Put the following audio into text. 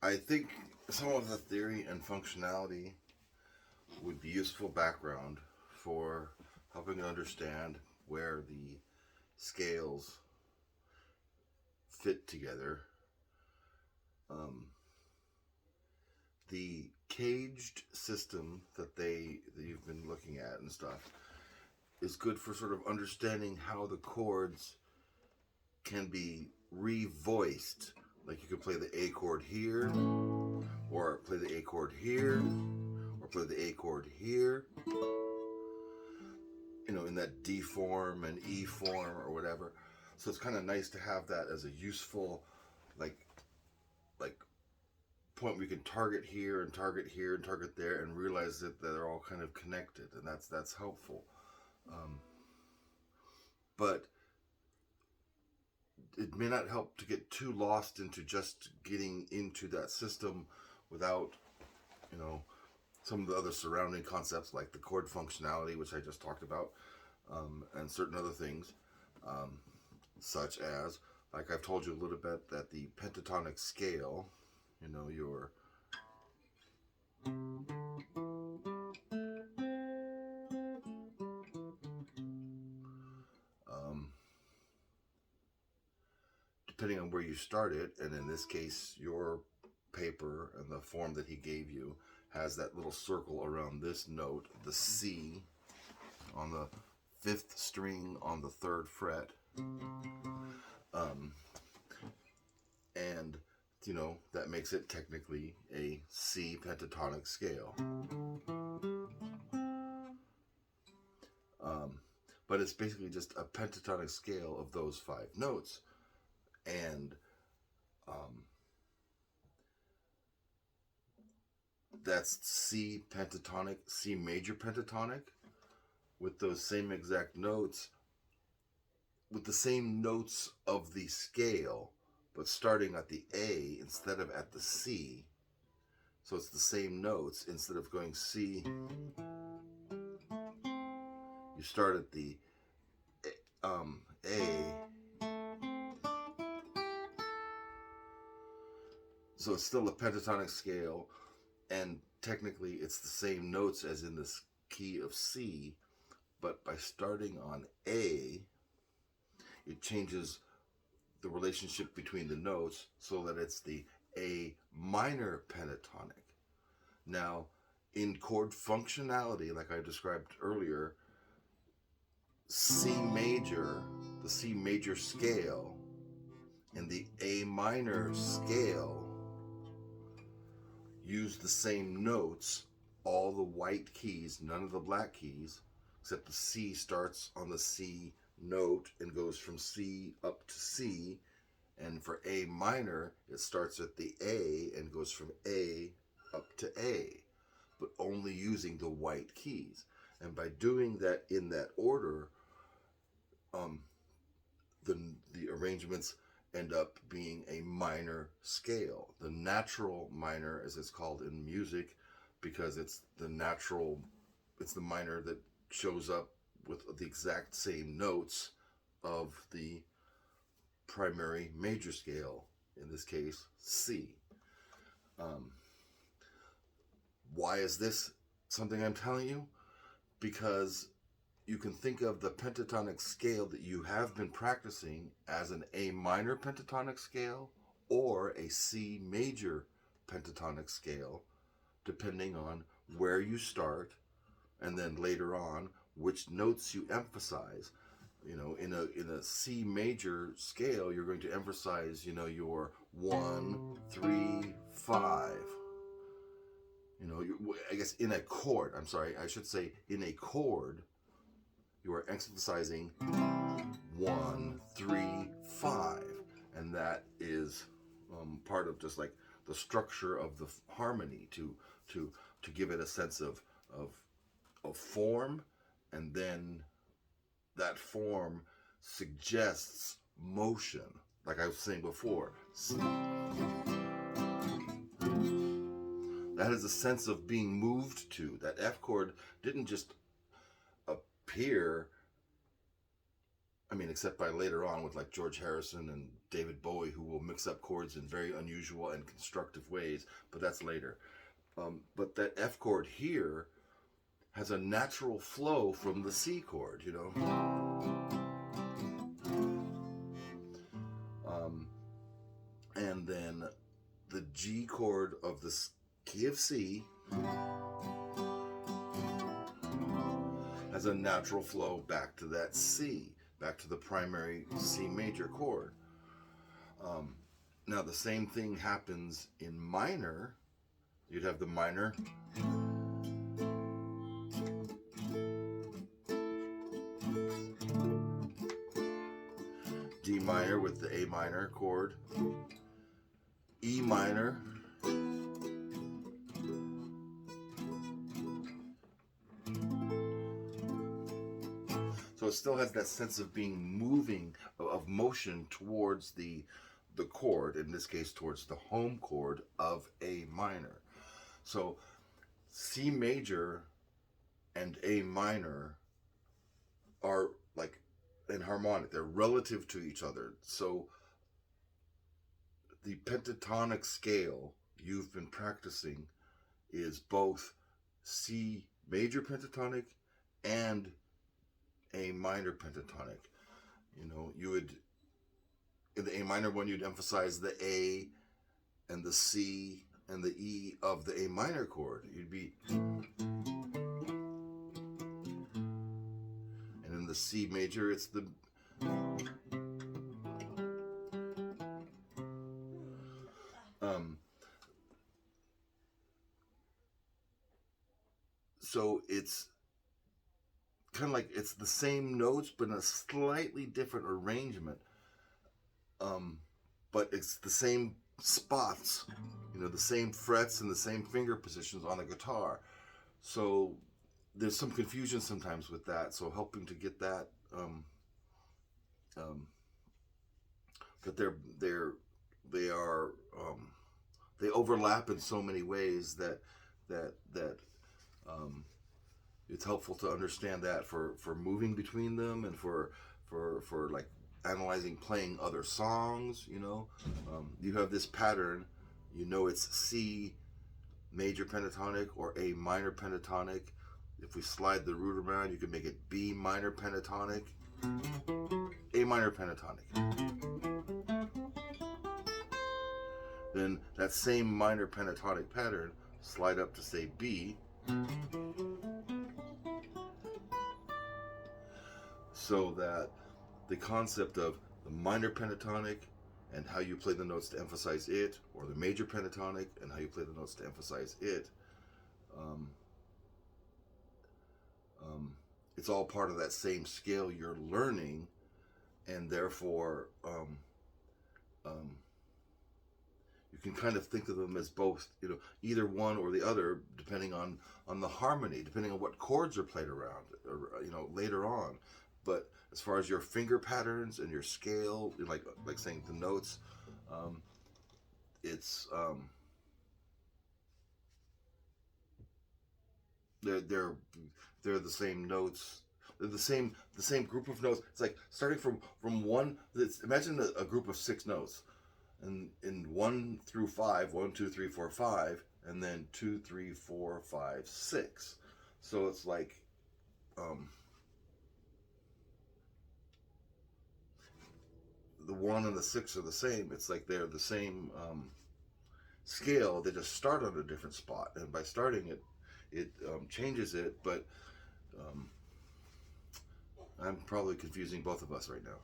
I think some of the theory and functionality would be useful background for helping to understand where the scales fit together. Um, the caged system that you've been looking at and stuff is good for sort of understanding how the chords can be revoiced. Like you could play the A chord here, or play the A chord here, or play the A chord here, in that D form and E form or whatever. So it's kind of nice to have that as a useful, like, like point where you can target here and target here and target there and realize that they're all kind of connected, and that's helpful. But it may not help to get too lost into just getting into that system without, some of the other surrounding concepts like the chord functionality, which I just talked about, and certain other things, such as, like I've told you a little bit, that the pentatonic scale, your depending on where you start it, and in this case, your paper and the form that he gave you has that little circle around this note, the C, on the fifth string on the third fret. And, that makes it technically a C pentatonic scale. But it's basically just a pentatonic scale of those 5 notes. And that's C pentatonic, C major pentatonic, with those same exact notes, with the same notes of the scale, but starting at the A instead of at the C. So it's the same notes. Instead of going C, you start at the A. So it's still a pentatonic scale, and technically it's the same notes as in this key of C, but by starting on A, it changes the relationship between the notes so that it's the A minor pentatonic. Now, in chord functionality, like I described earlier, C major, the C major scale, and the A minor scale use the same notes, all the white keys, none of the black keys, except the C starts on the C note and goes from C up to C, and for A minor, it starts at the A and goes from A up to A, but only using the white keys. And by doing that in that order, the arrangements end up being a minor scale. The natural minor, as it's called in music, because it's the minor that shows up with the exact same notes of the primary major scale, in this case, C. Why is this something I'm telling you? Because you can think of the pentatonic scale that you have been practicing as an A minor pentatonic scale or a C major pentatonic scale, depending on where you start, and then later on which notes you emphasize. In a C major scale, you're going to emphasize, your 1, 3, 5. I guess in a chord. I'm sorry, I should say in a chord, you are emphasizing 1, 3, 5, and that is part of just like the structure of the harmony to give it a sense of form, and then that form suggests motion, like I was saying before. That is a sense of being moved to. That F chord didn't just appear I mean, except by later on with like George Harrison and David Bowie, who will mix up chords in very unusual and constructive ways, but that's later. But that F chord here has a natural flow from the C chord, you know. And then the G chord of the key of C has a natural flow back to that C, back to the primary C major chord. Now the same thing happens in minor. You'd have the minor, D minor with the A minor chord, E minor, so it still has that sense of being moving, of motion towards the chord, in this case towards the home chord of A minor. So C major and A minor are like in harmonic, they're relative to each other. So the pentatonic scale you've been practicing is both C major pentatonic and A minor pentatonic. You know, you would, in the A minor one, you'd emphasize the A and the C and the E of the A minor chord. You'd be, and in the C major, it's the, so it's kind of like it's the same notes but in a slightly different arrangement, but it's the same spots, you know, the same frets and the same finger positions on the guitar. So there's some confusion sometimes with that, so helping to get that, that they are they overlap in so many ways that it's helpful to understand that for moving between them and for like analyzing playing other songs, you know. You have this pattern, you know, it's C major pentatonic or A minor pentatonic. If we slide the root around, you can make it B minor pentatonic, A minor pentatonic. Then that same minor pentatonic pattern, slide up to say B. So that the concept of the minor pentatonic and how you play the notes to emphasize it, or the major pentatonic and how you play the notes to emphasize it, it's all part of that same scale you're learning, and therefore you can kind of think of them as both, you know, either one or the other, depending on the harmony, depending on what chords are played around, or, you know, later on. But as far as your finger patterns and your scale, like saying the notes, it's they're the same notes. They're the same group of notes. It's like starting from one. Imagine a group of 6 notes, and in 1 through 5, 1, 2, 3, 4, 5, and then 2, 3, 4, 5, 6. So it's like the 1 and the 6 are the same. It's like they're the same scale. They just start on a different spot, and by starting it changes it. But I'm probably confusing both of us right now.